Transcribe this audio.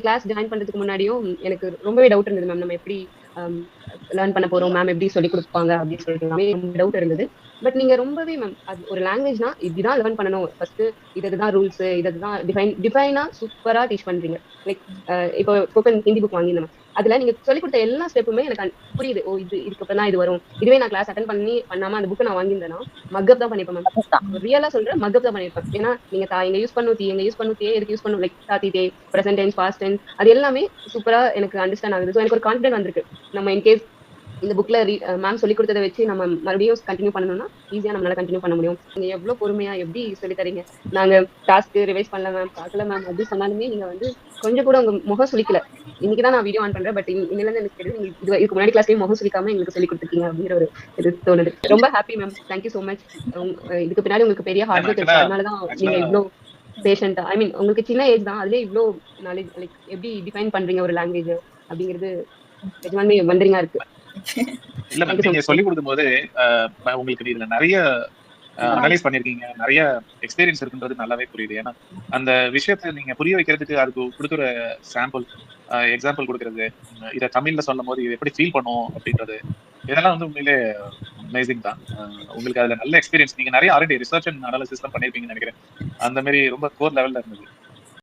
Class join பண்றதுக்கு முன்னாடியும் எனக்கு ரொம்பவே டவுட் இருந்தது மேம். நம்ம எப்படி லேர்ன் பண்ண போறோம், மேம் எப்படி சொல்லி கொடுப்பாங்க அப்படின்னு சொல்லிட்டு எல்லாமே டவுட் இருந்தது. பட் நீங்க ரொம்பவே மேம் அது ஒரு லாங்குவேஜ்னா இப்படிதான் லேர்ன் பண்ணணும், ஃபர்ஸ்ட் இதுதான் ரூல்ஸ், இதுதான் டிஃபைனா சூப்பரா டீச் பண்றீங்க. லைக் இப்போ ஸ்போக்கன் ஹிந்தி புக் வாங்கியிருந்தேன். அதுல நீங்க சொல்லி கொடுத்த எல்லா ஸ்டெப்புமே எனக்கு புரியுது. ஓ இதுக்கு அப்புறம் தான் இது வரும். இதுவே நான் கிளாஸ் அட்டன் பண்ணாம அந்த புக்கை நான் வாங்கியிருந்தேன்னா மக்கப் தான் பண்ணிருப்பேன் மேம். ரியலா சொல்றேன், மக்கப் தான் பண்ணிருப்பேன். ஏன்னா நீங்க தா இங்க யூஸ் பண்ணும், தீ எங்க யூஸ் பண்ணும், தே எதுக்கு யூஸ் பண்ணும், லைக் தாத்தி தே, பிரசன்ட் டென்ஸ், பாஸ்ட் டென்ஸ், அது எல்லாமே சூப்பரா எனக்கு அண்டர்ஸ்டாண்ட் ஆகுது. ஸோ எனக்கு ஒரு கான்ஃபிடென்ட் வந்திருக்கு. நம்ம இன்கேஸ் இந்த புக்ல மேம் சொல்லி கொடுத்ததை வச்சு நம்ம மறுபடியும் கண்டினியூ பண்ணணும்னா ஈஸியா நம்மளால கண்டினியூ பண்ண முடியும். நீங்க எவ்வளவு பொறுமையா எப்படி சொல்லி தரீங்க. நாங்க டாஸ்க் ரிவைஸ் பண்ணல மேம், பார்க்கல மேம் அப்படி சொன்னாலுமே நீங்க வந்து கொஞ்சம் கூட உங்க முகம் சுளிக்கல. இன்னைக்குதான் நான் வீடியோ ஆன் பண்றேன், பட் இன்னில இருந்து எனக்கு தெரியுது நீங்க இதுக்கு முன்னாடி கிளாஸ்லயும் முகம் சுளிக்காம எங்களுக்கு சொல்லி கொடுத்துருக்கீங்க அப்படிங்கிற ஒரு இது தோணுது. ரொம்ப happy ma'am, thank you so much. இதுக்கு பின்னாடி உங்களுக்கு பெரிய ஹார்ட் ஒர்க் இருக்கு, அதனாலதான் நீங்க இவ்வளவு பேஷண்டா, ஐ மீன் உங்களுக்கு சின்ன ஏஜ் தான், அதுலயே இவ்வளவு நாலேஜ், லைக் எப்படி டிஃபைன் பண்றீங்க ஒரு லாங்குவேஜ் அப்படிங்கிறது நிஜமாலுமே வந்தரிங்கா இருக்கு. இல்ல மேம், நீங்க சொல்லி கொடுக்கும் போது உங்களுக்கு இதுல நிறைய அனலைஸ் பண்ணிருக்கீங்க, நிறைய எக்ஸ்பீரியன்ஸ் இருக்குன்றது நல்லாவே புரியுது. ஏன்னா அந்த விஷயத்த நீங்க புரிய வைக்கிறதுக்கு அதுக்கு கொடுக்குற சாம்பிள் எக்ஸாம்பிள் கொடுக்கறது, இதை தமிழ்ல சொல்லும் போது இது எப்படி ஃபீல் பண்ணும் அப்படின்றது, இதெல்லாம் வந்து உண்மையிலே அமேசிங் தான். உங்களுக்கு அதுல நல்ல எக்ஸ்பீரியன்ஸ், நீங்க நிறைய ஆல்ரெடி ரிசர்ச் அண்ட் அனாலிசிஸ் தான் பண்ணிருப்பீங்கன்னு நினைக்கிறேன். அந்த மாதிரி ரொம்ப கோர் லெவல்ல இருந்தது.